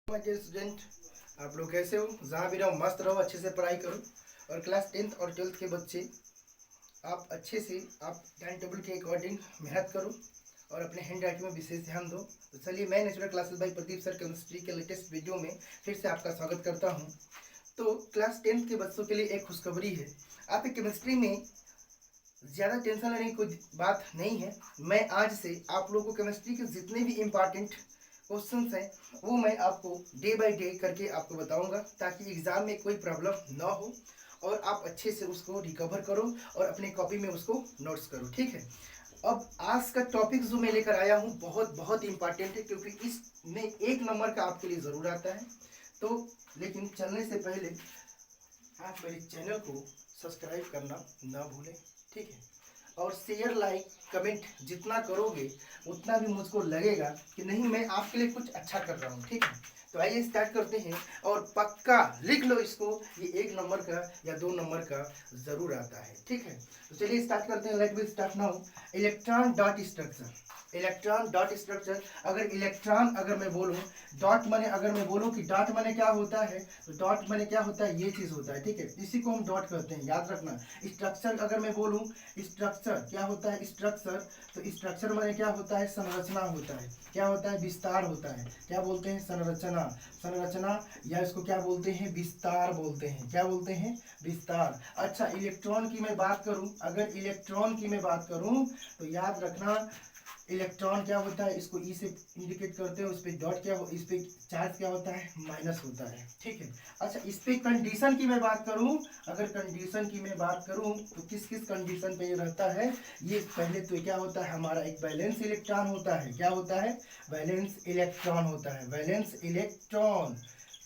Student, आप लोग कैसे हो? जहाँ भी रहो मस्त रहो, अच्छे से पढ़ाई करो। और क्लास 10th और 12th के बच्चे आप अच्छे से आप टाइम टेबल के अकॉर्डिंग मेहनत करो और अपने हैंड राइटिंग में विशेष ध्यान दो। तो चलिए, मैं natural classes by Pradeep sir chemistry के लेटेस्ट वीडियो में फिर से आपका स्वागत करता हूँ। तो क्लास 10th के बच्चों के लिए एक खुशखबरी है। आपकी केमिस्ट्री में ज़्यादा टेंशन लेने की कोई बात नहीं है। मैं आज से आप लोगों को केमिस्ट्री के जितने भी इम्पॉर्टेंट क्वेश्चंस हैं वो मैं आपको डे बाय डे करके आपको बताऊंगा, ताकि एग्ज़ाम में कोई प्रॉब्लम ना हो और आप अच्छे से उसको रिकवर करो और अपने कॉपी में उसको नोट्स करो। ठीक है। अब आज का टॉपिक जो मैं लेकर आया हूँ बहुत बहुत इम्पॉर्टेंट है, क्योंकि इसमें 1 नंबर का आपके लिए ज़रूर आता है। तो लेकिन चलने से पहले आप मेरे चैनल को सब्सक्राइब करना ना भूलें। ठीक है। और शेयर, लाइक, कमेंट जितना करोगे उतना भी मुझको लगेगा कि नहीं, मैं आपके लिए कुछ अच्छा कर रहा हूँ। ठीक है। तो आइए स्टार्ट करते हैं और पक्का लिख लो इसको, ये 1 नंबर का या 2 नंबर का ज़रूर आता है। ठीक है। तो चलिए स्टार्ट करते हैं। Let me start now. Electron dot structure. Electron dot structure. अगर इलेक्ट्रॉन अगर मैं बोलूँ, डॉट माने अगर मैं बोलूँ कि डॉट माने क्या होता है, तो डॉट माने क्या होता है, ये चीज़ होता है। ठीक है। इसी को हम डॉट कहते हैं, याद रखना। स्ट्रक्चर अगर मैं बोलूँ, स्ट्रक्चर क्या होता है, स्ट्रक्चर, तो स्ट्रक्चर माने क्या होता है, संरचना होता है। क्या होता है, विस्तार होता है। क्या बोलते हैं, संरचना। संरचना या इसको क्या बोलते हैं, विस्तार बोलते हैं। क्या बोलते हैं, विस्तार। अच्छा, इलेक्ट्रॉन की मैं बात करूं, अगर इलेक्ट्रॉन की मैं बात करूं तो याद रखना, इलेक्ट्रॉन क्या होता है, इसको ई से इंडिकेट करते हैं, उस पर डॉट क्या हो, इस पे चार्ज क्या होता है, माइनस होता है। ठीक है। अच्छा, इस पे कंडीशन की मैं बात करूं, अगर कंडीशन की मैं बात करूं तो किस किस कंडीशन पे ये रहता है, ये पहले तो क्या होता है, हमारा एक वैलेंस इलेक्ट्रॉन होता है। क्या होता है, वैलेंस इलेक्ट्रॉन होता है। वैलेंस इलेक्ट्रॉन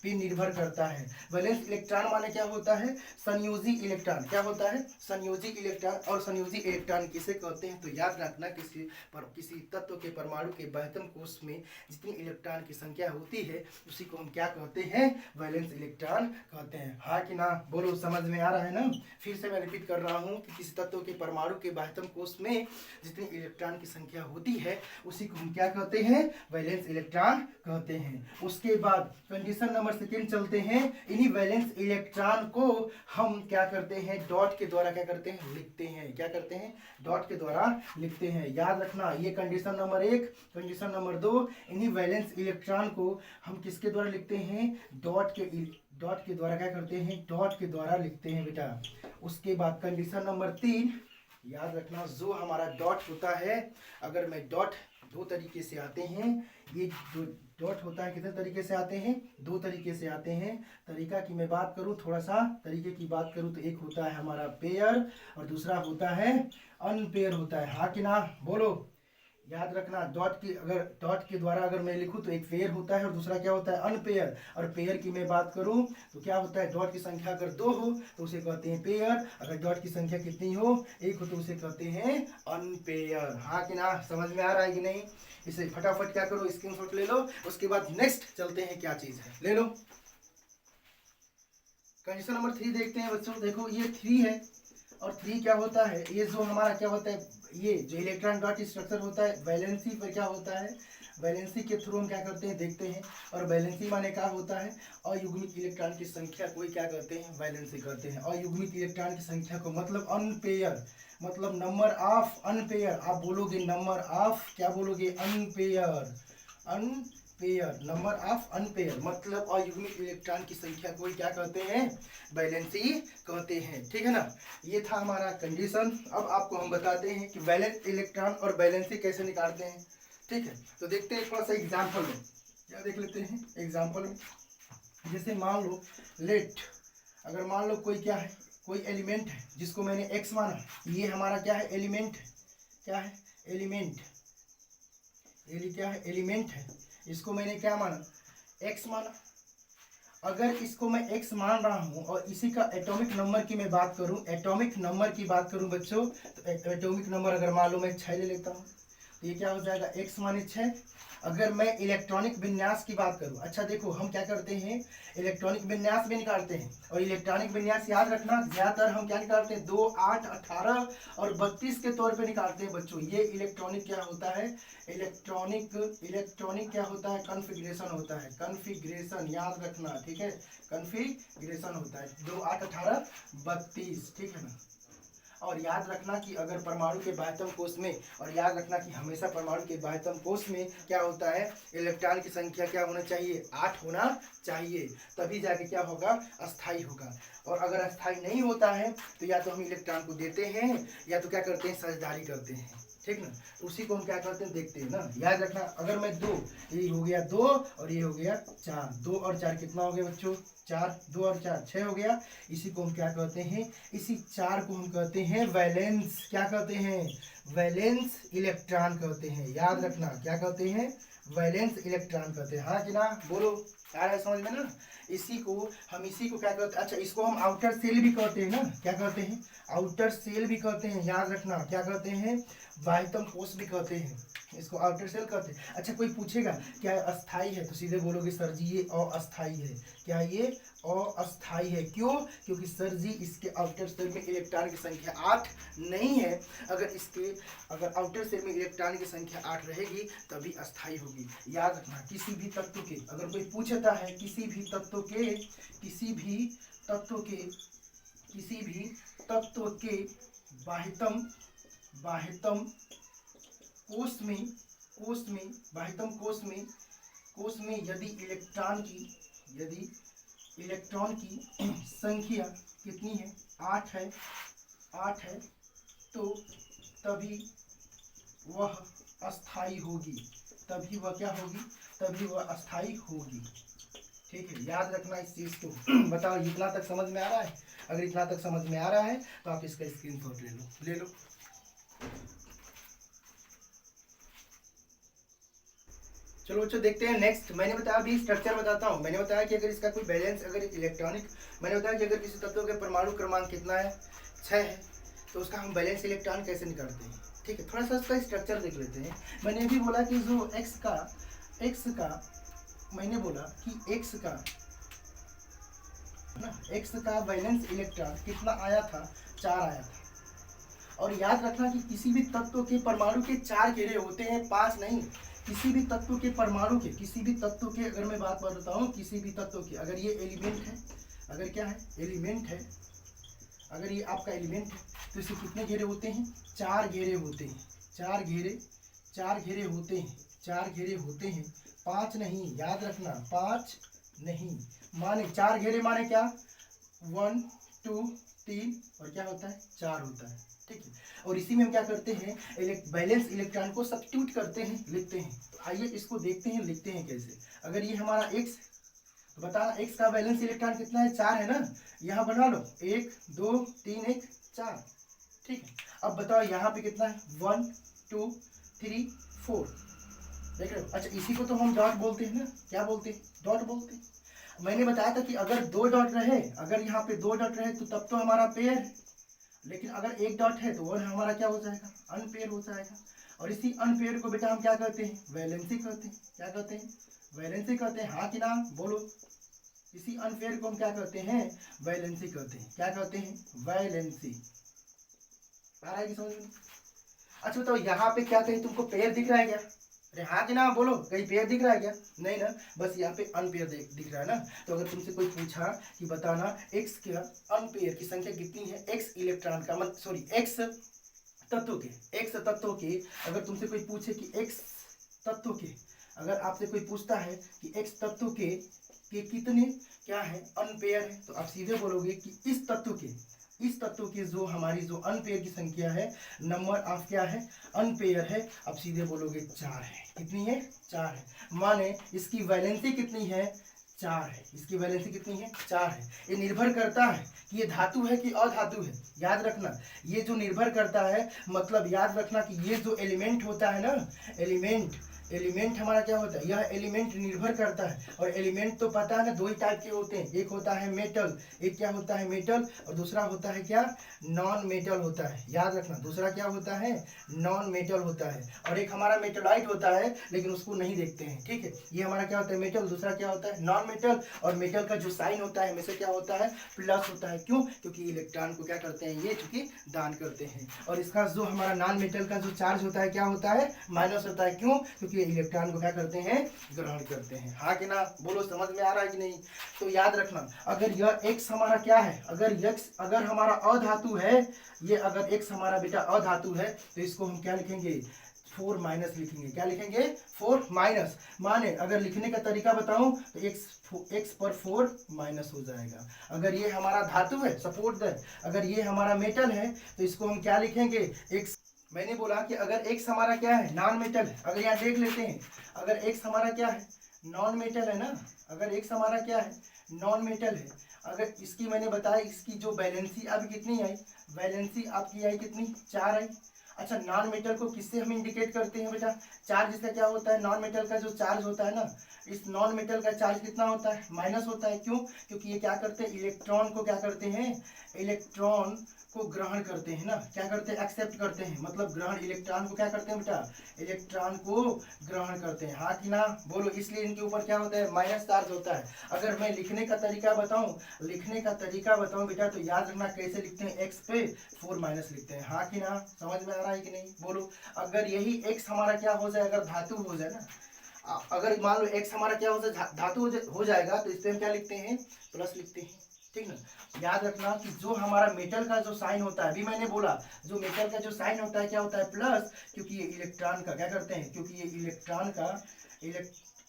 पे निर्भर करता है। वैलेंस इलेक्ट्रॉन माने क्या होता है, संयोजी इलेक्ट्रॉन। क्या होता है, संयोजी इलेक्ट्रॉन। और संयोजी इलेक्ट्रॉन किसे कहते हैं, तो याद रखना, किसी तत्व के परमाणु के बाह्यतम कोश में जितनी इलेक्ट्रॉन की संख्या होती है उसी को हम क्या कहते हैं, वैलेंस इलेक्ट्रॉन कहते हैं। हाँ कि ना, बोलो, समझ में आ रहा है ना? फिर से मैं रिपीट कर रहा हूँ कि किसी तत्व के परमाणु के बाह्यतम कोश में जितनी इलेक्ट्रॉन की संख्या होती है उसी को हम क्या कहते हैं, वैलेंस इलेक्ट्रॉन कहते हैं। उसके बाद कंडीशन नंबर सेकेंड चलते हैं। इन्हीं वैलेंस इलेक्ट्रॉन को हम क्या करते हैं, डॉट के द्वारा क्या करते हैं, लिखते हैं। क्या करते हैं, डॉट के द्वारा लिखते हैं। याद रखना, ये कंडीशन नंबर 1। कंडीशन नंबर 2, इन्हीं वैलेंस इलेक्ट्रॉन को हम किसके द्वारा लिखते हैं, डॉट के द्वारा क्या करते हैं, डॉट के द्वारा लिखते हैं बेटा। उसके बाद कंडीशन नंबर 3, याद रखना, जो हमारा डॉट होता है, अगर मैं डॉट 2 तरीके से आते हैं, ये जो डॉट होता है कितने तरीके से आते हैं, 2 तरीके से आते हैं। तरीका की मैं बात करूं, थोड़ा सा तरीके की बात करूं, तो एक होता है हमारा पेयर और दूसरा होता है अनपेयर होता है। हाँ कि ना, बोलो। याद रखना, डॉट के द्वारा अगर मैं लिखूं तो एक पेयर होता है और दूसरा क्या होता है, अनपेयर। और पेयर की मैं बात करूं तो क्या होता है, डॉट की संख्या अगर 2 हो तो उसे कहते हैं पेयर, अगर डॉट की संख्या कितनी हो, 1 हो, तो उसे कहते हैं अनपेयर। हाँ कि ना, समझ में आ रहा है कि नहीं? इसे फटाफट क्या करो, स्क्रीनशॉट ले लो। उसके बाद नेक्स्ट चलते हैं, क्या चीज है, ले लो। कंडीशन नंबर 3 देखते हैं बच्चों। देखो, ये 3 है और 3 क्या होता है, ये जो हमारा क्या होता है, ये जो इलेक्ट्रॉन डॉट स्ट्रक्चर होता है, वैलेंसी पर क्या होता है, वैलेंसी के थ्रू हम क्या करते हैं, देखते हैं। और वैलेंसी माने क्या होता है, अयुग्मित इलेक्ट्रॉन की संख्या को क्या कहते हैं, वैलेंसी कहते हैं। अयुग्मित इलेक्ट्रॉन की संख्या को मतलब अनपेयर, मतलब नंबर ऑफ अनपेयर। आप बोलोगे नंबर ऑफ, क्या बोलोगे, unpair. Unpair, number of unpair मतलब अयुग्मित इलेक्ट्रॉन की संख्या को क्या कहते हैं, वैलेंसी कहते हैं। ठीक है ना, ये था हमारा कंडीशन। अब आपको हम बताते हैं कि वैलेंस इलेक्ट्रॉन और वैलेंसी कैसे निकालते हैं। ठीक है। तो देखते हैं थोड़ा सा एग्जाम्पल में, क्या देख लेते हैं एग्जाम्पल में। जैसे मान लो, लेट, अगर मान लो कोई क्या है, कोई एलिमेंट है जिसको मैंने एक्स माना, ये हमारा क्या है, एलिमेंट है। क्या है, एलिमेंट। ये क्या है, एलिमेंट है। इसको मैंने क्या माना, एक्स माना। अगर इसको मैं x मान रहा हूं और इसी का एटॉमिक नंबर की मैं बात करूं, एटॉमिक नंबर की बात करूं बच्चों, तो एटॉमिक नंबर अगर मान लो मैं 6 ले लेता हूं, तो ये क्या हो जाएगा, x माने 6। अगर मैं इलेक्ट्रॉनिक विन्यास की बात करूं, अच्छा देखो हम क्या करते हैं, इलेक्ट्रॉनिक विन्यास भी निकालते हैं। और इलेक्ट्रॉनिक विन्यास याद रखना ज्यादातर हम क्या निकालते हैं, 2, 8, 18 और 32 के तौर पे निकालते हैं बच्चों। ये इलेक्ट्रॉनिक क्या होता है, इलेक्ट्रॉनिक क्या होता है, कॉन्फ़िगरेशन होता है, कॉन्फ़िगरेशन याद रखना, ठीक है, कॉन्फ़िगरेशन होता है 2, 8, 18, 32, ठीक है ना। और याद रखना कि अगर परमाणु के बाह्यतम कोश में, और याद रखना कि हमेशा परमाणु के बाह्यतम कोश में क्या होता है, इलेक्ट्रॉन की संख्या क्या होना चाहिए, 8 होना चाहिए, तभी जाके क्या होगा, अस्थाई होगा। और अगर अस्थाई नहीं होता है तो या तो हम इलेक्ट्रॉन को देते हैं या तो क्या करते हैं, साझेदारी करते हैं, ठीक ना। उसी को हम क्या करते हैं, देखते हैं ना। याद रखना अगर मैं 2, ये हो गया 2 और ये हो गया 4, 2 और 4 कितना हो गया बच्चों, 4, 2 और 4 6 हो गया। इसी को हम क्या कहते हैं, इसी 4 को हम कहते हैं वैलेंस, क्या कहते हैं, वैलेंस इलेक्ट्रॉन कहते हैं। याद रखना क्या कहते हैं, वैलेंस इलेक्ट्रॉन कहते हैं, हाँ कि ना, बोलो आ रहा है समझ में ना। इसी को क्या कहते हैं, अच्छा इसको हम आउटर सेल भी कहते हैं ना, क्या कहते हैं, आउटर सेल भी कहते हैं। याद रखना क्या कहते हैं, बाह्यतम कोश भी कहते हैं, इसको आउटर सेल कहते हैं। अच्छा कोई पूछेगा क्या अस्थाई है, तो सीधे बोलोगे सर जी ये अस्थाई है। क्या ये अस्थाई है, क्यों, क्योंकि सर जी इसके आउटर सेल में इलेक्ट्रॉन की संख्या 8 नहीं है। अगर आउटर सेल में इलेक्ट्रॉन की संख्या 8 रहेगी तभी अस्थाई होगी। याद रखना किसी भी तत्व के, अगर कोई पूछता है किसी भी तत्व के बाह्यतम कोश में यदि इलेक्ट्रॉन की संख्या कितनी है, 8 है, तो तभी वह अस्थाई होगी, तभी वह क्या होगी, तभी वह अस्थाई होगी, ठीक है। याद रखना इस चीज को। बताओ इतना तक समझ में आ रहा है, अगर इतना तक समझ में आ रहा है तो आप इसका स्क्रीनशॉट ले लो। चलो बच्चों देखते हैं नेक्स्ट। मैंने बताया अभी स्ट्रक्चर बताता हूँ। मैंने बताया कि अगर इसका कोई बैलेंस, अगर इलेक्ट्रॉनिक, मैंने बताया कि अगर किसी तत्व के परमाणु क्रमांक कितना है, 6 है, तो उसका हम बैलेंस इलेक्ट्रॉन कैसे निकालते हैं, ठीक है। थोड़ा सा उसका स्ट्रक्चर देख लेते हैं। मैंने भी बोला कि जो एक्स का वैलेंस इलेक्ट्रॉन कितना आया था, 4 आया था। और याद रखना कि किसी भी तत्व के परमाणु के 4 घेरे होते हैं, 5 नहीं। किसी भी तत्व के परमाणु के, अगर मैं बात बताता हूँ, किसी भी तत्व के, अगर ये एलिमेंट है, अगर क्या है, एलिमेंट है, अगर ये आपका एलिमेंट है तो इसे कितने घेरे होते हैं, 4 घेरे होते हैं, 4 घेरे होते हैं, 5 नहीं। याद रखना 5 नहीं, माने 4 घेरे माने क्या, 1 2 3 और क्या होता है, 4 होता है, ठीक है। और इसी में हम क्या करते हैं, बैलेंस इलेक्ट्रॉन को सब्स्टिट्यूट करते हैं, लिखते हैं। तो आइए इसको देखते हैं, लिखते हैं कैसे। अगर ये हमारा x, तो बताना x का बैलेंस इलेक्ट्रॉन कितना है, 4 है ना। यहाँ बना लो 1 2 3 1 4, ठीक है। अब बताओ यहाँ पे कितना है, 1 2 3 4, देख रहे हो। अच्छा इसी को तो हम डॉट बोलते हैं ना, क्या बोलते हैं, डॉट बोलते हैं। मैंने बताया था कि अगर 2 डॉट रहे, अगर यहाँ पे 2 डॉट रहे तो तब तो हमारा पेयर है, लेकिन अगर 1 डॉट है तो वह हमारा क्या हो जाएगा, अनपेयर हो जाएगा। और इसी अनपेयर को बेटा हम क्या कहते हैं, वैलेंसी कहते हैं। क्या कहते हैं, वैलेंसी कहते हैं, हाँ कि ना, बोलो। इसी अनपेयर को हम क्या कहते हैं, वैलेंसी कहते हैं। क्या कहते हैं, वैलेंसी। आ रहा है कि समझ में। अच्छा बताओ यहाँ पे क्या कहीं तुमको पेयर दिख रहा है क्या, अरे हाँ कि ना, बोलो, कहीं पेयर दिख रहा है क्या, नहीं ना, बस यहाँ पे अनपेयर दिख रहा है ना। तो अगर तुमसे कोई पूछा कि बताना एक्स के अनपेयर की संख्या कितनी है, एक्स इलेक्ट्रॉन का मतलब, सॉरी एक्स तत्व के, अगर तुमसे कोई पूछे कि एक्स तत्व के, अगर आपसे कोई पूछता है कि एक्स तत्व के कितने क्या है, अनपेयर है, तो आप सीधे बोलोगे कि इस तत्व के जो हमारी जो अनपेयर की संख्या है, नंबर ऑफ क्या है, अनपेयर है, अब सीधे बोलोगे 4 है। कितनी है, 4 है। माने इसकी वैलेंसी कितनी है, 4 है। इसकी वैलेंसी कितनी है, 4 है। ये निर्भर करता है कि ये धातु है कि अधातु है। याद रखना ये जो निर्भर करता है, मतलब याद रखना कि ये जो एलिमेंट होता है ना, एलिमेंट हमारा क्या होता है, यह एलिमेंट निर्भर करता है, और एलिमेंट तो पता है ना दो ही टाइप के होते हैं, एक होता है मेटल, एक क्या होता है मेटल, और दूसरा होता है क्या, नॉन मेटल होता है। याद रखना, दूसरा क्या होता है, नॉन मेटल होता है, और एक हमारा मेटलाइट होता है लेकिन उसको नहीं देखते हैं, ठीक है। ये हमारा क्या होता है मेटल, दूसरा क्या होता है नॉन मेटल, और मेटल का जो साइन होता है हमेशा क्या होता है, प्लस होता है। क्यों, क्योंकि इलेक्ट्रॉन को क्या करते हैं ये, चूंकि दान करते हैं, और इसका जो हमारा नॉन मेटल का जो चार्ज होता है क्या होता है, माइनस होता है। क्यों, क्योंकि इलेक्ट्रॉन को क्या करते हैं, ग्रहण करते हैं। हाँ कि ना, बोलो समझ में आ रहा है कि नहीं। तो याद रखना, अगर यह एक्स हमारा क्या है, अगर हमारा अधातु है, ये अगर एक्स हमारा बेटा अधातु है, तो इसको हम क्या लिखेंगे, 4 माइनस लिखेंगे। क्या लिखेंगे, 4 माइनस। माने अगर लिखने का तरीका बताऊं तो एक्स पर 4 माइनस हो जाएगा। अगर ये हमारा धातु है, सपोर्ट दैट, अगर ये हमारा मेटल है तो इसको हम क्या लिखेंगे, एक्स। मैंने बोला कि अगर एक्स हमारा क्या है, नॉन मेटल है। अगर यहाँ देख लेते हैं, अगर एक्स हमारा क्या है, नॉन मेटल है ना, अगर एक्स हमारा क्या है, नॉन मेटल है, अगर इसकी मैंने बताया इसकी जो वैलेंसी आपकी कितनी आई, वैलेंसी आपकी आई कितनी, 4 आई। अच्छा, नॉन मेटल को किससे हम इंडिकेट करते हैं बेटा, चार्ज इसका क्या होता है, नॉन मेटल का जो चार्ज होता है ना, इस नॉन मेटल का चार्ज कितना होता है, माइनस होता है। क्यों, क्योंकि ये क्या करते हैं, इलेक्ट्रॉन को क्या करते हैं, इलेक्ट्रॉन को ग्रहण करते हैं ना, क्या करते हैं, एक्सेप्ट करते हैं, मतलब ग्रहण, इलेक्ट्रॉन को क्या करते हैं बेटा, इलेक्ट्रॉन को ग्रहण करते हैं। हाँ कि ना, बोलो, इसलिए इनके ऊपर क्या होता है, माइनस चार्ज होता है। अगर मैं लिखने का तरीका बताऊं, बेटा, तो याद रखना कैसे लिखते हैं, एक्स पे 4 माइनस लिखते हैं। हाँ कि ना, समझ में आ रहा है कि नहीं, बोलो। अगर यही एक्स हमारा क्या हो जाए, अगर धातु हो जाए ना, अगर मान लो एक्स हमारा क्या हो जाए, धातु हो जाएगा, तो इस पे हम क्या लिखते हैं, प्लस लिखते हैं, ठीक ना। याद रखना कि जो हमारा मेटल का जो साइन होता है, अभी मैंने बोला जो मेटल का जो साइन होता है क्या होता है, प्लस, क्योंकि ये इलेक्ट्रॉन का क्या करते हैं, क्योंकि ये इलेक्ट्रॉन का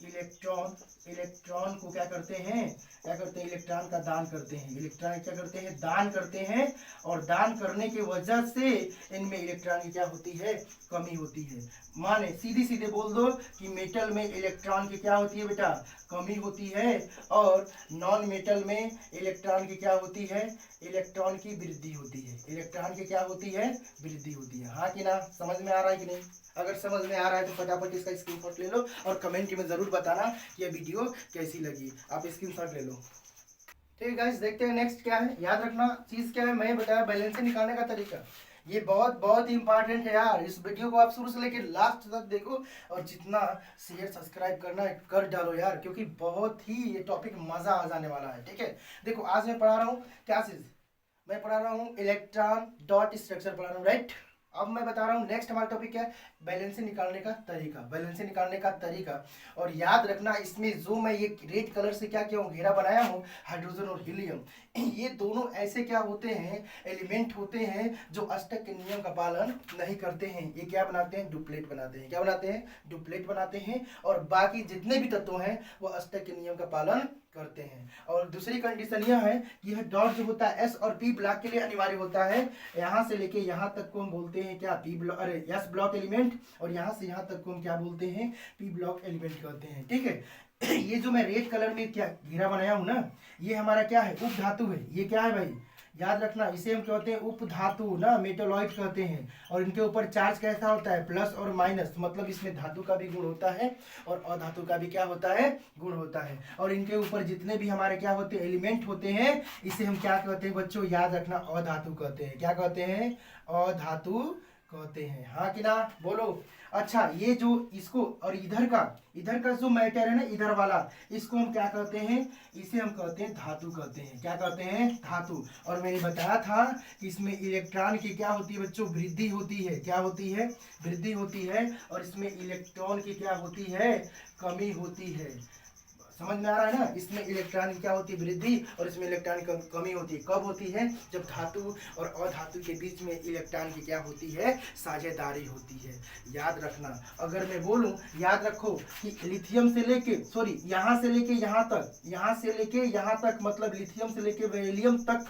इलेक्ट्रॉन को क्या करते हैं, इलेक्ट्रॉन का दान करते हैं, इलेक्ट्रॉन क्या करते हैं, दान करते हैं, और दान करने की वजह से इनमें इलेक्ट्रॉन की क्या होती है, कमी होती है। माने सीधे सीधे बोल दो कि मेटल में इलेक्ट्रॉन की क्या होती है बेटा, कमी होती है, और नॉन मेटल में इलेक्ट्रॉन की क्या होती है, इलेक्ट्रॉन की वृद्धि होती है, इलेक्ट्रॉन की क्या होती है, वृद्धि होती है। हाँ कि ना, समझ में आ रहा है कि नहीं। अगर समझ में आ रहा है तो फटाफट इसका स्क्रीनशॉट ले लो, और कमेंट में जरूर बताना कि यह वीडियो कैसी लगी, आप स्क्रीनशॉट ले लो। ठीक है गाइस, देखते हैं नेक्स्ट क्या है। याद रखना चीज क्या है, मैं बताया बैलेंस निकालने का तरीका, ये बहुत बहुत इंपॉर्टेंट है यार। इस वीडियो को आप शुरू से लेकर लास्ट तक देखो, और जितना शेयर सब्सक्राइब करना है कर डालो यार, क्योंकि बहुत ही ये टॉपिक मजा आ जाने वाला है। ठीक है, देखो आज मैं पढ़ा रहा हूँ क्या चीज, मैं पढ़ा रहा हूँ इलेक्ट्रॉन डॉट स्ट्रक्चर पढ़ा रहा हूँ, राइट। अब मैं बता रहा हूँ नेक्स्ट हमारा टॉपिक क्या है, बैलेंस निकालने का तरीका, बैलेंस निकालने का तरीका। और याद रखना इसमें जो मैं ये रेड कलर से क्या किया हूँ, घेरा बनाया हूँ, हाइड्रोजन और हीलियम, ये दोनों ऐसे क्या होते हैं, एलिमेंट होते हैं जो अष्टक के नियम का पालन नहीं करते हैं। ये क्या बनाते हैं, डुप्लेट बनाते हैं। क्या बनाते हैं, डुप्लेट बनाते हैं, और बाकी जितने भी तत्व हैं वो अष्टक के नियम का पालन करते हैं। और दूसरी कंडीशन यह है कि यह डॉट जो होता है एस और पी ब्लॉक के लिए अनिवार्य होता है। यहाँ से लेके यहाँ तक को हम बोलते हैं क्या, पी ब्लॉक, अरे एस ब्लॉक एलिमेंट, और यहाँ से यहाँ तक को हम क्या बोलते हैं, पी ब्लॉक एलिमेंट कहते हैं। ठीक है, ये जो मैं रेड कलर में क्या घेरा बनाया हूँ ना, ये हमारा क्या है, उप धातु है। ये क्या है भाई, याद रखना इसे हम कहते हैं उप धातु ना, मेटालॉइड कहते हैं। और इनके ऊपर चार्ज कैसा होता है, प्लस और माइनस, मतलब इसमें धातु का भी गुण होता है और अधातु का भी क्या होता है, गुण होता है। और इनके ऊपर जितने भी हमारे क्या होते हैं, एलिमेंट होते हैं, इसे हम क्या कहते हैं बच्चों, याद रखना अधातु कहते हैं। क्या कहते हैं, अधातु कहते हैं। हाँ कि ना, बोलो। अच्छा, ये जो इसको और इधर का जो मैटर है ना, इधर वाला, इसको हम क्या कहते हैं, इसे हम कहते हैं धातु कहते हैं। क्या कहते हैं, धातु। और मैंने बताया था कि इसमें इलेक्ट्रॉन की क्या होती है बच्चों, वृद्धि होती है। क्या होती है, वृद्धि होती है। और इसमें इलेक्ट्रॉन की क्या होती है, कमी होती है। समझ में आ रहा है ना, इसमें इलेक्ट्रॉन की क्या होती है, वृद्धि, और इसमें इलेक्ट्रॉन की कमी होती है। कब होती है, जब धातु और अधातु के बीच में इलेक्ट्रॉन की क्या होती है, साझेदारी होती है। याद रखना, अगर मैं बोलूं, याद रखो कि लिथियम से लेके, सॉरी, यहाँ से लेके यहाँ तक, यहाँ से लेके यहाँ तक, मतलब लिथियम से लेके बेरिलियम तक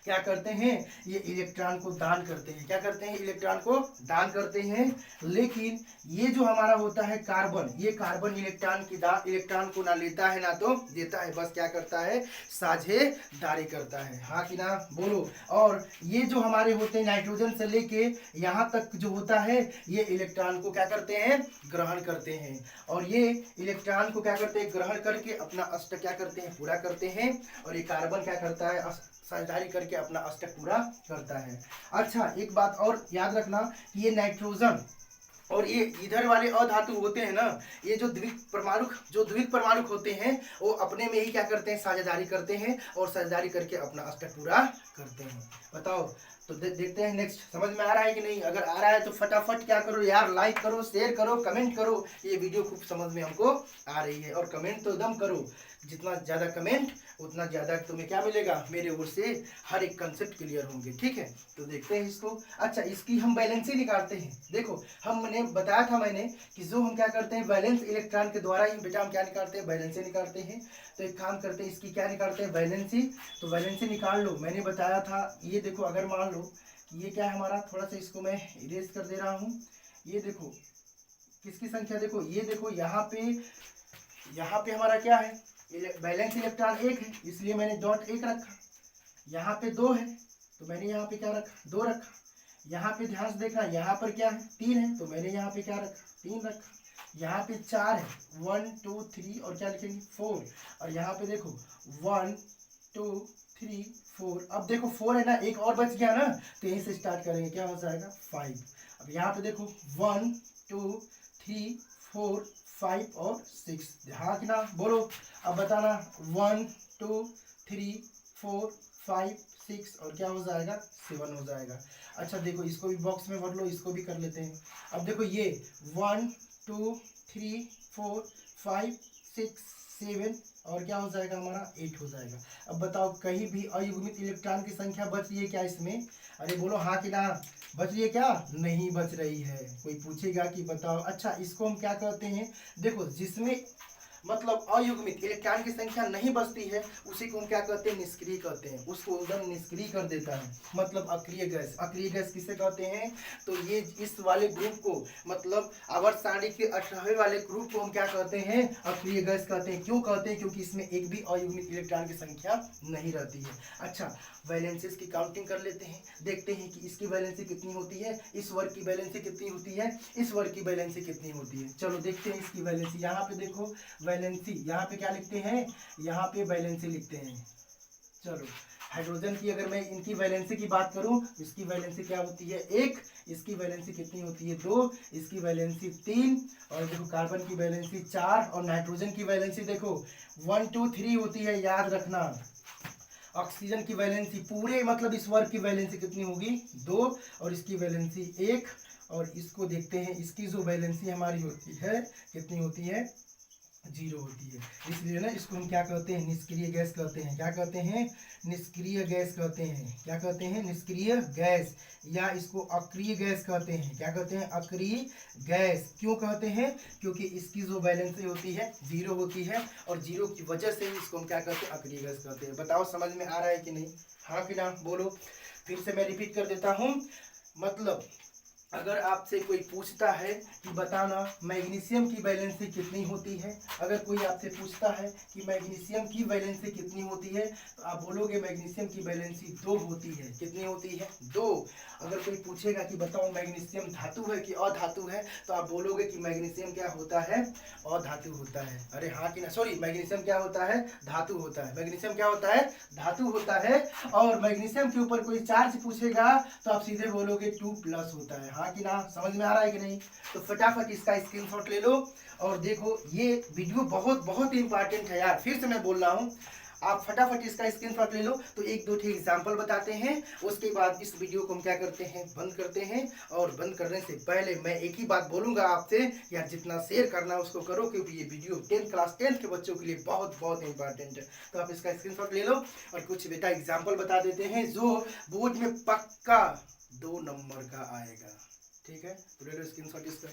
क्या करते हैं, ये इलेक्ट्रॉन को दान करते हैं। क्या करते हैं, इलेक्ट्रॉन को दान करते हैं। लेकिन ये जो हमारा होता है कार्बन, ये कार्बन इलेक्ट्रॉन को ना लेता है ना तो देता है, बस क्या करता है, साझेदारी करता है। हाँ कि ना, बोलो। और ये जो हमारे होते हैं नाइट्रोजन से लेके यहाँ तक जो होता है, ये इलेक्ट्रॉन को क्या करते हैं, ग्रहण करते हैं। और ये इलेक्ट्रॉन को क्या करते हैं, ग्रहण करके अपना अष्टक क्या करते हैं, पूरा करते हैं। और ये कार्बन क्या करता है, साझेदारी करके अपना अष्टक पूरा करता है। अच्छा, एक बात और याद रखना कि ये नाइट्रोजन और ये इधर वाले अधातु होते हैं ना, ये जो द्वितीय परमाणु होते हैं, वो अपने में ही क्या करते हैं, साझेदारी करते हैं और साझेदारी करके अपना अष्टक पूरा करते हैं। बताओ, तो देखते हैं नेक्स्ट। समझ में आ रहा है कि नहीं? अगर आ रहा है तो फटाफट क्या करो यार, लाइक करो, शेयर करो, कमेंट करो। ये वीडियो खूब समझ में हमको आ रही है। और कमेंट तो एकदम करो, जितना ज़्यादा कमेंट उतना ज़्यादा तुम्हें क्या मिलेगा, मेरे ओर से हर एक कंसेप्ट क्लियर होंगे। ठीक है, तो देखते हैं इसको। अच्छा, इसकी हम बैलेंसी निकालते हैं। देखो, हमने बताया था मैंने कि जो हम क्या करते हैं, वैलेंस इलेक्ट्रॉन के द्वारा ही बेटा हम क्या निकालते हैं, बैलेंसी निकालते हैं। तो एक काम करते हैं, इसकी क्या निकालते हैं, बैलेंसी। तो बैलेंसी निकाल लो, मैंने बताया था। ये देखो, अगर मान लो कि ये क्या है हमारा, थोड़ा सा इसको मैं इरेज कर दे रहा हूँ। ये देखो किसकी संख्या, देखो ये देखो, यहाँ पे हमारा क्या है, बैलेंस इलेक्ट्रॉन 1 है, इसलिए मैंने डॉट 1 रखा। यहाँ पे 2 है तो मैंने यहाँ पे क्या रखा, 2 रखा। यहाँ पे ध्यान से देखना, यहाँ पर क्या है, 3 है तो मैंने यहाँ पे क्या रखा, 3 रखा। यहाँ पे 4 है, 1 2 3 और क्या लिखेंगे, 4। और यहाँ पे देखो 1 2 3 4। अब देखो 4 है ना, एक और बच गया ना, तो यहीं से स्टार्ट करेंगे, क्या हो जाएगा, 5। अब यहाँ पे देखो 1 2 3 4 5 और 6। हाँ कि ना, बोलो। अब बताना, 1 2 3 4 5 6 और क्या हो जाएगा, 7 हो जाएगा। अच्छा देखो, इसको भी बॉक्स में भर लो, इसको भी कर लेते हैं। अब देखो ये 1 2 3 4 5 6 7 और क्या हो जाएगा हमारा, 8 हो जाएगा। अब बताओ, कहीं भी अयुग्मित इलेक्ट्रॉन की संख्या बच रही है क्या इसमें? अरे बोलो हाँ कि ना, बच रही है क्या? नहीं बच रही है। कोई पूछेगा कि बताओ। अच्छा, इसको हम क्या कहते हैं, देखो जिसमें मतलब अयुग्मित इलेक्ट्रॉन की संख्या नहीं बचती है, उसी को हम क्या कहते हैं, निष्क्रिय कहते हैं। उसको एकदम निष्क्रिय कर देता है, मतलब अक्रिय गैस। अक्रिय गैस किसे कहते हैं? तो ये इस वाले ग्रुप को, मतलब आवर्त सारणी के 18वें वाले ग्रुप को हम क्या कहते हैं, अक्रिय गैस कहते हैं। क्यों कहते हैं? क्योंकि इसमें एक भी अयुग्मित इलेक्ट्रॉन की संख्या नहीं रहती है। अच्छा, वैलेंसीज की काउंटिंग कर लेते हैं, देखते हैं कि इसकी वैलेंसी कितनी होती है, इस वर्ग की वैलेंसी कितनी होती है, इस वर्ग की वैलेंसी कितनी होती है। चलो देखते हैं इसकी वैलेंसी। यहाँ पे देखो वैलेंसी, यहाँ पे क्या लिखते हैं, यहाँ पे वैलेंसी लिखते हैं। चलो, हाइड्रोजन की अगर मैं इनकी वैलेंसी की बात करूं, इसकी वैलेंसी क्या होती है, 1। इसकी वैलेंसी कितनी होती है, 2। इसकी वैलेंसी 3। और देखो कार्बन की वैलेंसी 4। और नाइट्रोजन की वैलेंसी देखो 1 2 3 होती है, याद रखना। ऑक्सीजन की वैलेंसी पूरे मतलब इस वर्ग की वैलेंसी कितनी होगी, 2। और इसकी वैलेंसी 1। और इसको देखते हैं, इसकी जो वैलेंसी हमारी होती है कितनी होती है, 0 होती है। इसलिए ना इसको हम क्या कहते हैं, निष्क्रिय गैस कहते हैं। क्या कहते हैं, निष्क्रिय गैस कहते हैं। क्या कहते हैं, निष्क्रिय गैस, या इसको अक्रिय गैस कहते हैं। क्या कहते हैं, अक्रिय गैस। क्यों कहते हैं? क्योंकि इसकी जो वैलेंसी होती है 0 होती है, और 0 की वजह से ही इसको हम क्या कहते हैं, अक्रिय गैस कहते हैं। बताओ समझ में आ रहा है कि नहीं? हाँ कि ना, बोलो। फिर से मैं रिपीट कर देता हूँ। मतलब अगर आपसे कोई पूछता है कि बताना मैग्नीशियम की वैलेंसी कितनी होती है, अगर कोई आपसे पूछता है कि मैग्नीशियम की वैलेंसी कितनी होती है, तो आप बोलोगे मैग्नीशियम की वैलेंसी 2 होती है। कितनी होती है, 2। अगर कोई पूछेगा कि बताओ मैग्नीशियम धातु है कि अधातु है, तो आप बोलोगे कि मैग्नीशियम क्या होता है, अधातु होता है। अरे हाँ कि ना, सॉरी, मैग्नीशियम क्या होता है, धातु होता है। मैग्नीशियम क्या होता है, धातु होता है। और मैग्नीशियम के ऊपर कोई चार्ज पूछेगा तो आप सीधे बोलोगे 2+ होता है। हाँ कि ना, समझ में आ रहा है कि नहीं? तो फटाफट इसका स्क्रीनशॉट ले लो। और देखो, ये वीडियो बहुत बहुत इंपॉर्टेंट है यार, फिर से मैं बोल रहा हूँ। आप फटाफट इसका स्क्रीनशॉट ले लो। तो एक दो एग्जाम्पल बताते हैं, उसके बाद इस वीडियो को हम क्या करते हैं, बंद करते हैं। और बंद करने से पहले मैं एक ही बात बोलूंगा आपसे, यार जितना शेयर करना है उसको करो, क्योंकि ये वीडियो 10th क्लास 10th के बच्चों के लिए बहुत बहुत इंपॉर्टेंट है। तो आप इसका स्क्रीनशॉट ले लो। और कुछ बेटा एग्जाम्पल बता देते हैं जो बोर्ड में पक्का 2 नंबर का आएगा। ठीक है, तो ले लो स्क्रीनशॉट इसका।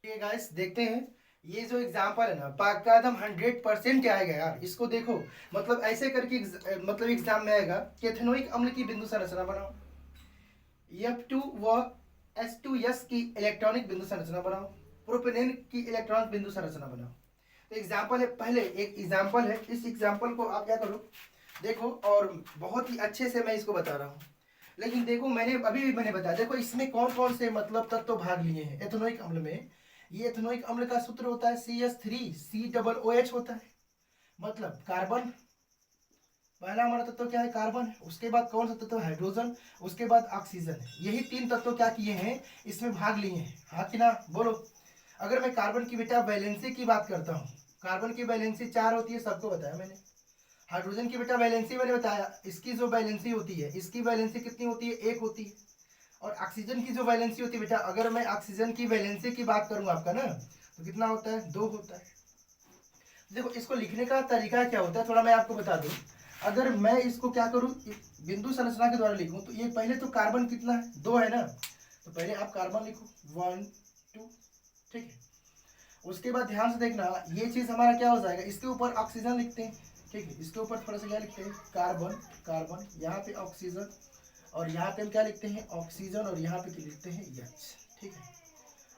ठीक है गाइस, देखते हैं ये जो एग्जाम्पल है ना पक्का एकदम 100% आएगा यार, इसको देखो। मतलब ऐसे करके मतलब एग्जाम में आएगा कि एथेनोइक अम्ल की बिंदु संरचना बनाओ, F2 व H2S की इलेक्ट्रॉनिक बिंदु संरचना बनाओ, प्रोपेनेन की इलेक्ट्रॉनिक बिंदु संरचना बनाओ। तो एग्जाम्पल है, पहले एक एग्जाम्पल है, इस एग्जाम्पल को आप क्या करो देखो, और बहुत ही अच्छे से मैं इसको बता रहा हूँ। लेकिन देखो मैंने अभी भी मैंने बताया, देखो इसमें कौन कौन से मतलब तत्व तो भाग लिए हैं एथेनोइक अम्ल में। ये एथेनोइक अम्ल का सूत्र होता है CH3COOH होता है, मतलब कार्बन। पहला हमारा तत्व क्या है, कार्बन। उसके बाद कौन सा तत्व, हाइड्रोजन। उसके बाद ऑक्सीजन। यही तीन तत्व क्या किए हैं, इसमें भाग लिए हैं, हाँ कि ना बोलो। अगर मैं कार्बन की बेटा वैलेंसी की बात करता हूँ, कार्बन की वैलेंसी 4 होती है, सबको बताया मैंने। हाइड्रोजन की बेटा वैलेंसी मैंने बताया, इसकी जो वैलेंसी होती है, इसकी वैलेंसी कितनी होती है, 1 होती है। और ऑक्सीजन की जो वैलेंसी होती है बेटा, अगर मैं ऑक्सीजन की वैलेंसी की बात करूँ आपका ना, तो कितना होता है, 2 होता है। देखो इसको लिखने का तरीका क्या होता है, थोड़ा मैं आपको बता दूं। अगर मैं इसको क्या करूं, बिंदु संरचना के द्वारा लिखूं, तो ये पहले तो कार्बन कितना है, 2 है ना, तो पहले आप कार्बन लिखो 1 2, ठीक है। उसके बाद ध्यान से देखना, ये चीज हमारा क्या हो जाएगा, इसके ऊपर ऑक्सीजन लिखते हैं, ठीक है। इसके ऊपर थोड़ा सा क्या लिखते हैं, कार्बन कार्बन, यहाँ पे ऑक्सीजन, और यहाँ पे हम क्या लिखते हैं, ऑक्सीजन, और यहाँ पे लिखते हैं H, ठीक है।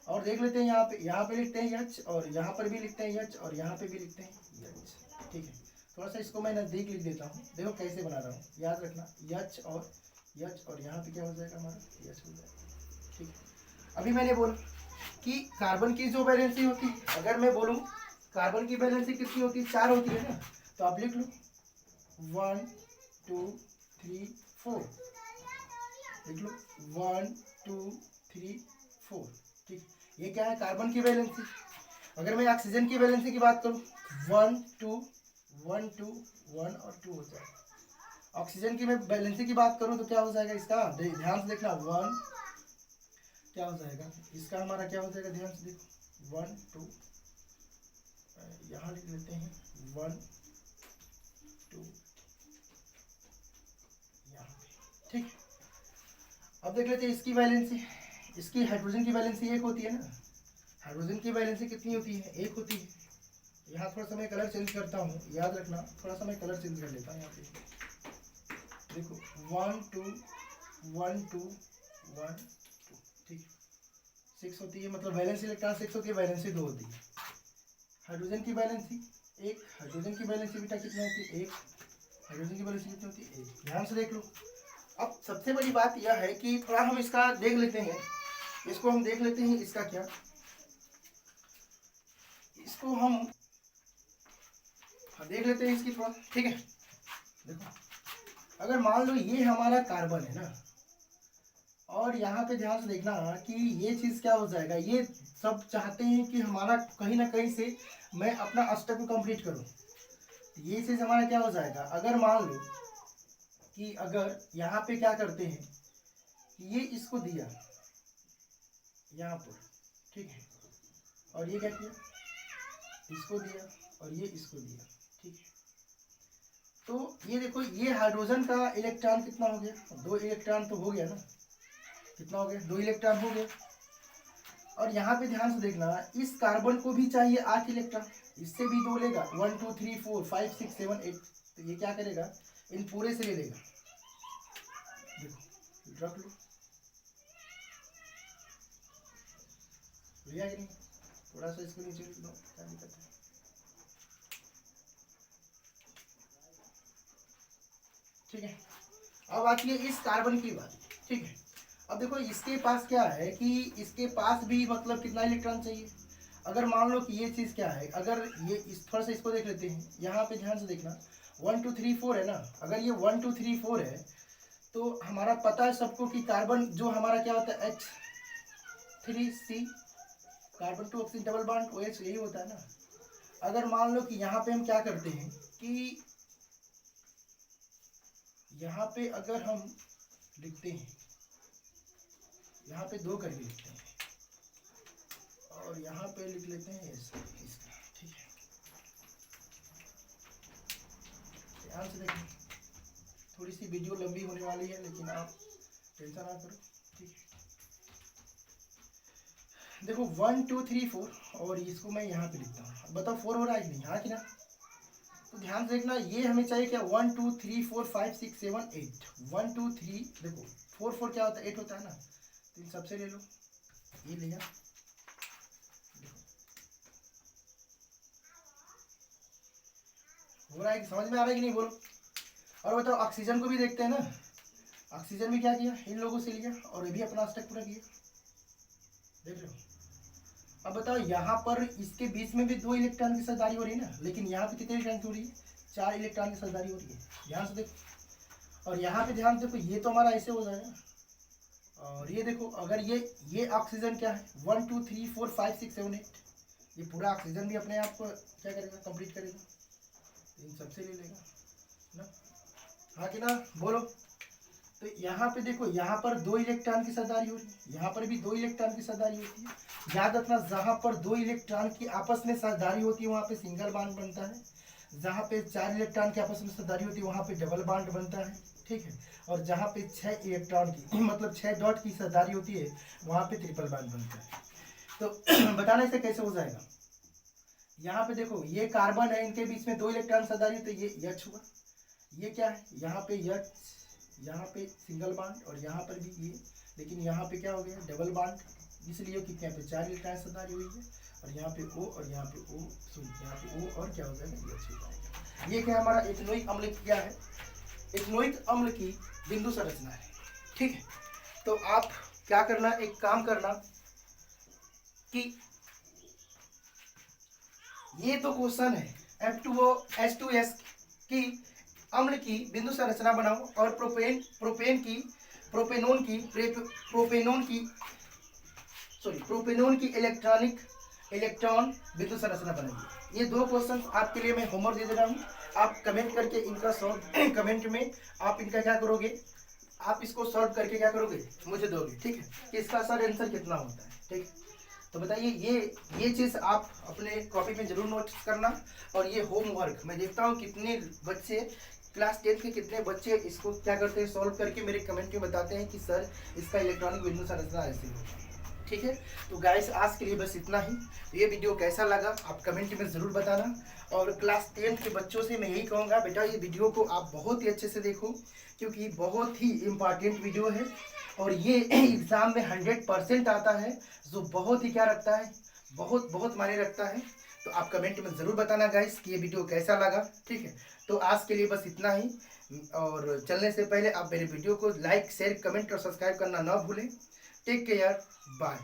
और देख लेते हैं, यहाँ पे लिखते हैं H, और यहाँ पर भी लिखते हैं H, और यहाँ पे भी लिखते हैं H, ठीक है। थोड़ा सा इसको मैं नजदीक लिख देता हूँ, देखो कैसे बना रहा हूँ, याद रखना H और H, और यहाँ पे क्या हो जाएगा हमारा, H हो जाएगा, ठीक है। अभी मैंने बोला कि कार्बन की जो वैलेंसी होती है, अगर मैं बोलूँ कार्बन की वैलेंसी कितनी होती है, 4 होती है ना, तो आप लिख लो 1 2 3 4, लिख लो 1 2 3 4, ठीक। ये क्या है, कार्बन की वैलेंसी। अगर मैं ऑक्सीजन की वैलेंसी की बात करूं, 1 2 1 2 1 और 2 हो जाएगा। ऑक्सीजन की मैं वैलेंसी की बात करूं तो क्या हो जाएगा इसका, ध्यान से देखना, 1 क्या हो जाएगा, इसका हमारा क्या हो जाएगा, ध्यान से देखो 1 2, यहाँ लिख लेते हैं 1 2 यहाँ पे, ठीक। अब देख लेते हैं इसकी वैलेंसी। इसकी हाइड्रोजन की वैलेंसी 1 होती है ना, हाइड्रोजन की वैलेंसी कितनी होती है, 1 होती है। यहाँ थोड़ा सा मैं कलर चेंज करता हूँ, याद रखना, थोड़ा सा मैं कलर चेंज कर लेता हूँ यहाँ पे, देखो 1 2 1 2 1 2, ठीक। 6 होती है, मतलब वैलेंसी इलेक्ट्रॉन 6 होती है, वैलेंसी 2 होती है। हाइड्रोजन की वैलेंसी 1, हाइड्रोजन की वैलेंसी बेटा कितना होती है, 1, हाइड्रोजन की वैलेंसी कितनी होती है, 1। ध्यान से देख लो। अब सबसे बड़ी बात यह है कि थोड़ा हम इसका देख लेते हैं, इसको हम देख लेते हैं, इसका क्या, इसको हम देख लेते हैं इसकी थोड़ा, ठीक है। देखो अगर मान लो ये हमारा कार्बन है ना, और यहाँ पे ध्यान से देखना कि ये चीज क्या हो जाएगा, ये सब चाहते हैं कि हमारा कहीं ना कहीं से मैं अपना अष्टक को कंप्लीट करूं, ये चीज हमारा क्या हो जाएगा। अगर मान लो कि अगर यहाँ पे क्या करते हैं कि ये इसको दिया यहाँ पर, ठीक है, और ये क्या किया, इसको दिया, और ये इसको दिया, ठीक है। तो ये देखो, ये हाइड्रोजन का इलेक्ट्रॉन कितना हो गया, 2 इलेक्ट्रॉन तो हो गया ना, कितना हो गया, 2 इलेक्ट्रॉन हो गया। और यहाँ पे ध्यान से देखना, इस कार्बन को भी चाहिए 8 इलेक्ट्रॉन, इससे भी 2 लेगा, 1 2 3 4 5 6 7 8, तो ये क्या करेगा, इन पूरे से ले लेगा, देखो रख लो, लिया कि नहीं, थोड़ा सा इसको नीचे लिख दो, क्या दिक्कत है। ठीक है, अब आती है इस कार्बन की बात, ठीक है। अब देखो इसके पास क्या है कि इसके पास भी मतलब कितना इलेक्ट्रॉन चाहिए। अगर मान लो कि ये चीज क्या है, अगर ये इस थोड़ा सा इसको देख लेते हैं, यहाँ पे ध्यान से देखना 1 2 3 4 है ना, अगर ये 1 2 3 4 है, तो हमारा पता है सबको कि कार्बन जो हमारा क्या होता है H3C, carbon two oxygen double bond OH, यही होता है ना। अगर मान लो कि यहाँ पे हम क्या करते हैं कि यहाँ पे अगर हम लिखते हैं, यहाँ पे 2 करके लिखते हैं, और यहाँ पे लिख लेते हैं इसका, ठीक है। ध्यान से देखें, थोड़ी सी वीडियो लंबी होने वाली है, लेकिन आप टेंशन ना करो, ठीक है। देखो 1 2 3 4 और इसको मैं यहाँ पे लिखता हूँ। बताओ 4 हो रहा है कि नहीं, हाँ कि ना? तो ध्यान से देखना, ये हमें चाहिए क्या, 1 2 3 4 5 6 7 8, 1 2 3, देखो 4 4 क्या होता है, 8 होता है ना, तो इन सबसे ले लो, ये लिया। हो रहा है कि समझ में आ रहा है कि नहीं, बोलो। और बताओ ऑक्सीजन को भी देखते हैं ना, ऑक्सीजन भी क्या किया, इन लोगों से लिया और ये भी अपना स्टेप पूरा किया, देख लो। अब बताओ यहाँ पर इसके बीच में भी 2 इलेक्ट्रॉन की साझेदारी हो रही है ना, लेकिन यहाँ पे कितने इलेक्ट्रॉन की हो रही है, 4 इलेक्ट्रॉन की साझेदारी हो रही है, ध्यान से देखो। और यहाँ पे ध्यान देखो, ये तो हमारा ऐसे हो जाएगा, और ये देखो अगर ये ऑक्सीजन क्या है, 1 2 3 4 5 6 7 8, ये पूरा ऑक्सीजन भी अपने आप को क्या करेगा, कंप्लीट करेगा, इन सबसे ले लेगा ना, हाँ कि ना, बोलो। तो यहाँ पे देखो, यहाँ पर 2 इलेक्ट्रॉन की साझेदारी हो रही है, यहाँ पर भी 2 इलेक्ट्रॉन की साझेदारी होती है। याद रखना, जहाँ पर 2 इलेक्ट्रॉन की आपस में साझेदारी होती है वहाँ पे सिंगल बॉन्ड बनता है, जहाँ पे 4 इलेक्ट्रॉन की आपस में साझेदारी होती है वहाँ पे डबल बॉन्ड बनता है, ठीक है। और जहाँ पे 6 इलेक्ट्रॉन की मतलब 6 डॉट की साझेदारी होती है वहाँ पे ट्रिपल बॉन्ड बनता है। तो बताना इसे कैसे हो जाएगा। यहाँ पे देखो, ये कार्बन है, इनके बीच में 2 इलेक्ट्रॉन साझेदारी, तो ये H हुआ। ये क्या है, यहाँ पे H, यहाँ पे सिंगल बॉन्ड, और यहाँ पर भी ये, लेकिन यहाँ पे क्या हो गया, डबल बॉन्ड, इसलिए कि यहाँ पे 4 इलेक्ट्रॉन साझेदारी हुई है, और यहाँ पे O और यहाँ पे O, यहाँ पे O और क्या हो जाएगा, ये H हो जाएगा। ये क्या हमारा इथेनोइक अम्ल की क्या है, इथेनोइक अम्ल की बिंदु संरचना है, ठीक है। तो आप क्या करना, एक काम करना कि ये तो क्वेश्चन है, F2O H2S की अम्ल की बिंदु संरचना बनाओ और प्रोपेनोन की इलेक्ट्रॉन बिंदु संरचना बनाइए। ये 2 क्वेश्चन आपके लिए मैं होमवर्क दे दे रहा हूँ, आप कमेंट करके इनका सॉल्व कमेंट में आप इनका क्या करोगे, आप इसको सॉल्व करके क्या करोगे, मुझे दोगे, ठीक है, कि इसका सर आंसर कितना होता है, ठीक है। तो बताइए, ये चीज़ आप अपने कॉपी में जरूर नोट करना। और ये होमवर्क मैं देखता हूँ कितने बच्चे क्लास 10 के कितने बच्चे इसको क्या करते हैं, सॉल्व करके मेरे कमेंट में बताते हैं कि सर इसका इलेक्ट्रॉनिक बिंदु संरचना ऐसे होगा, ठीक है। तो गाइस आज के लिए बस इतना ही। ये वीडियो कैसा लगा आप कमेंट में ज़रूर बताना। और क्लास 10 के बच्चों से मैं यही कहूँगा, बेटा ये वीडियो को आप बहुत ही अच्छे से देखो, क्योंकि बहुत ही इम्पॉर्टेंट वीडियो है और ये एग्ज़ाम में 100% आता है, जो बहुत ही क्या रखता है, बहुत बहुत मायने रखता है। तो आप कमेंट में ज़रूर बताना गाइस कि ये वीडियो कैसा लगा, ठीक है। तो आज के लिए बस इतना ही, और चलने से पहले आप मेरे वीडियो को लाइक शेयर कमेंट और सब्सक्राइब करना ना भूलें। Take care, bye.